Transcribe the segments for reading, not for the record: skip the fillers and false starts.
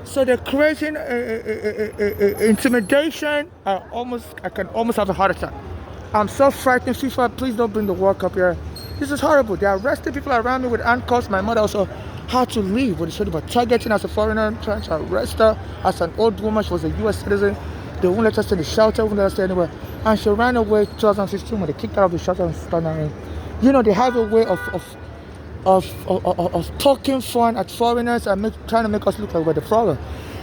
So they're creating intimidation. I can almost have a heart attack. I'm so frightened. FIFA, please don't bring the World Cup here. This is horrible. They're arresting people around me with handcuffs. My mother also had to leave when they said about targeting as a foreigner, trying to arrest her as an old woman. She was a U.S. citizen. They wouldn't let us stay in the shelter, wouldn't let us stay anywhere. And she ran away 2016 when they kicked her out of the shelter and started her in. They have a way of poking fun at foreigners and trying to make us look like we're the problem.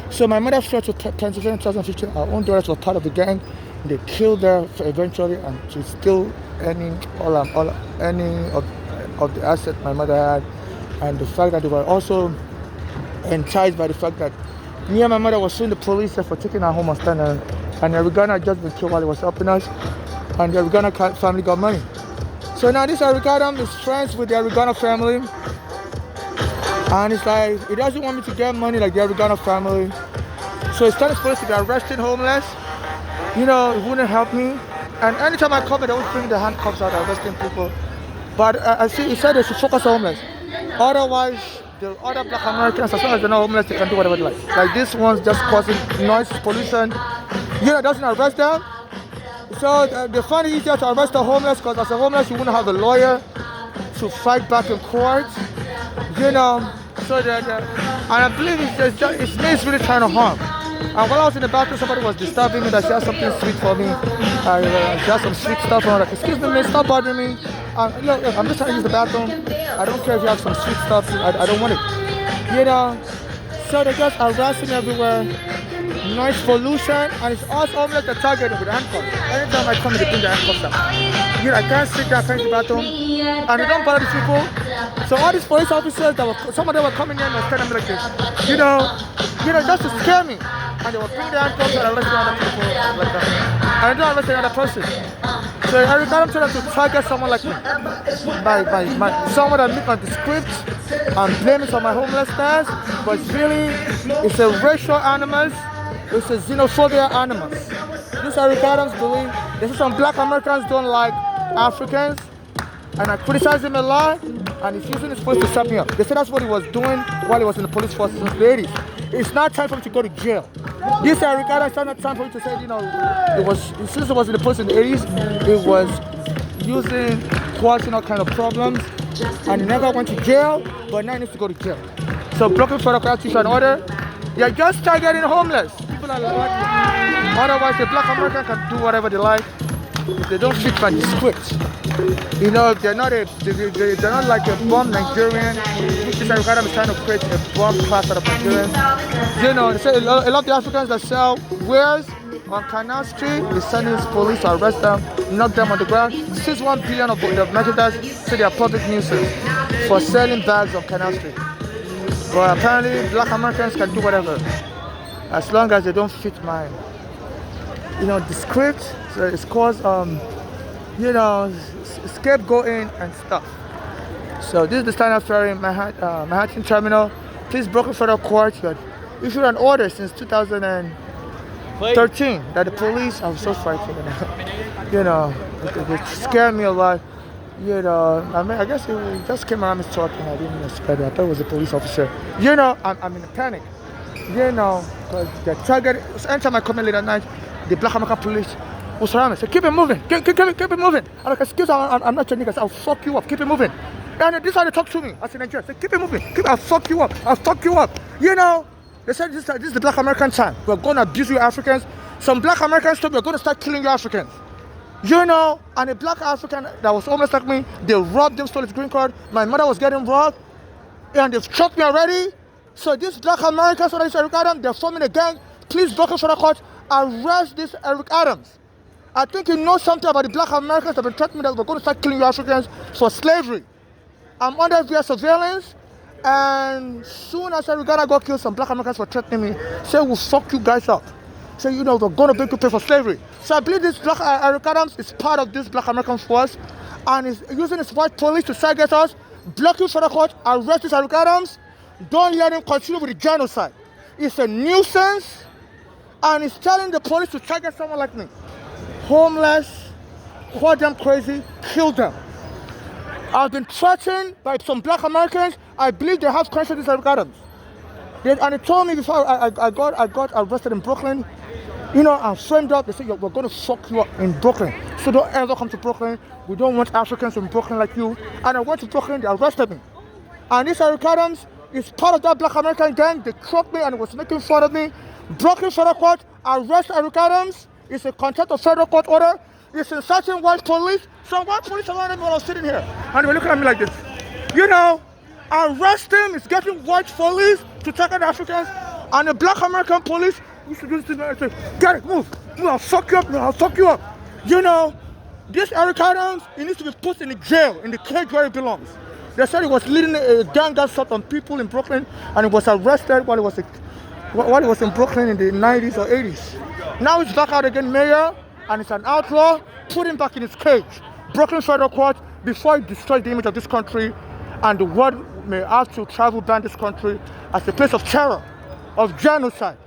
So my mother fled to Pennsylvania in 2015. Our own daughters were part of the gang. They killed her eventually, and she's still earning any of the assets my mother had. And the fact that they were also enticed by the fact that me and my mother were suing the police for taking her home and standing. And the Arigana had just been killed while he was helping us. And the Arigana family got money. So now this Eric Adams is friends with the Arigana family. And it's like, he doesn't want me to get money like the Arigana family. So he's telling police to be arresting homeless. It wouldn't help me. And anytime I come, they always bring the handcuffs out, arresting people. But I see, he said they should focus on homeless. Otherwise, the other black Americans, as long as they're not homeless, they can do whatever they like. Like this one's just causing noise pollution. Doesn't arrest them. So they find it easier to arrest the homeless because as a homeless, you wouldn't have a lawyer to fight back in court. So and I believe it's me it's really trying to harm. And while I was in the bathroom, somebody was disturbing me that she had something sweet for me. She had some sweet stuff and I'm like, excuse me, man, stop bothering me. Look, I'm just trying to use the bathroom. I don't care if you have some sweet stuff. I don't want it. So they're just harassing everywhere. Noise pollution, and it's us homeless that targeted with handcuffs. Anytime I come, they bring the handcuffs out. I can't sit there, I can't use the bathroom. And they don't bother these people. So all these police officers, some of them were coming in and standing like this. Just to scare me. And they will bring the handcuffs and arrest other people like that. And they don't arrest another person. So every time I'm trying to target someone like me, someone that meet on the script and blame it on my homelessness, but it's a racial animals. It's a xenophobia animals. This Eric Adams believe there's some black Americans don't like Africans, and I criticize him a lot, and he's using his voice to set me up. They said that's what he was doing while he was in the police force in the 80s. It's not time for him to go to jail. This Eric Adams, it's not time for him to say, since he was in the police in the 80s, he was causing all kind of problems, and he never went to jail, but now he needs to go to jail. So blocking federal constitutional order, you're just targeting homeless. People are like, otherwise the black American can do whatever they like. If they don't fit by the script. If they're not like a bomb Nigerian. This American is trying to create a bomb class out of Nigerians. They say a lot of the Africans that sell wares on Canal Street, they send in police to arrest them, knock them on the ground. 6.1 billion of the merchandise say they are public nuisance for selling bags on Canal Street. But apparently, black Americans can do whatever, as long as they don't fit mine. The script, so it's called, scapegoating and stuff. So this is the Standard Ferry Manhattan Terminal. Please, Brooklyn Federal Court, you had issued an order since 2013 that the police, I'm so frightened. They scare me a lot. I guess he just came around me talking. I didn't expect it. I thought it was a police officer. I'm in a panic. Because they're targeted. Anytime I come in late at night, the black American police will surround me. Say, keep it moving. Keep it moving. I'm like, excuse me, I'm not your niggas. I'll fuck you up. Keep it moving. And this is how they talk to me. I said, Nigeria, say, keep it moving. I'll fuck you up. They said this is the black American time. We're going to abuse you Africans. Some black Americans told me we're going to start killing you Africans. And a black African that was homeless like me, they robbed him, stole his green card. My mother was getting robbed, and they've struck me already. So these black Americans, this Eric Adams, they're forming a gang. Please, Brooklyn Federal Court, arrest this Eric Adams. I think you know something about the black Americans that have been threatening that we're going to start killing you Africans for slavery. I'm under FBI surveillance, and soon as Eric Adams got killed, some black Americans were threatening me, say we'll fuck you guys up. So, we're going to make you pay for slavery. So I believe this black Eric Adams is part of this black American force and is using his white police to target us, block you for the court, arrest this Eric Adams. Don't let him continue with the genocide. It's a nuisance, and he's telling the police to target someone like me. Homeless, call them crazy, kill them. I've been threatened by some black Americans. I believe they have connections with Eric Adams. And they told me before I got arrested in Brooklyn, and framed up. They said, we're going to fuck you up in Brooklyn. So don't ever come to Brooklyn. We don't want Africans in Brooklyn like you. And I went to Brooklyn, they arrested me. And this Eric Adams is part of that Black American gang. They caught me and was making fun of me. Brooklyn Federal Court, arrest Eric Adams. It's a contempt of federal court order. It's insulting white police. Some white police around me when I was sitting here. And they were looking at me like this. Arrest him. It's getting white police to target Africans. And the Black American police used to do this and say, get it, move, I'll fuck you up, I'll fuck you up. This Eric Adams, he needs to be put in the jail, in the cage where he belongs. They said he was leading a gang that shot on people in Brooklyn, and he was arrested while he was in Brooklyn in the 90s or 80s. Now he's back out again, mayor, and it's an outlaw. Put him back in his cage. Brooklyn Federal Court, before he destroys the image of this country, and the world may have to travel ban this country as a place of terror, of genocide.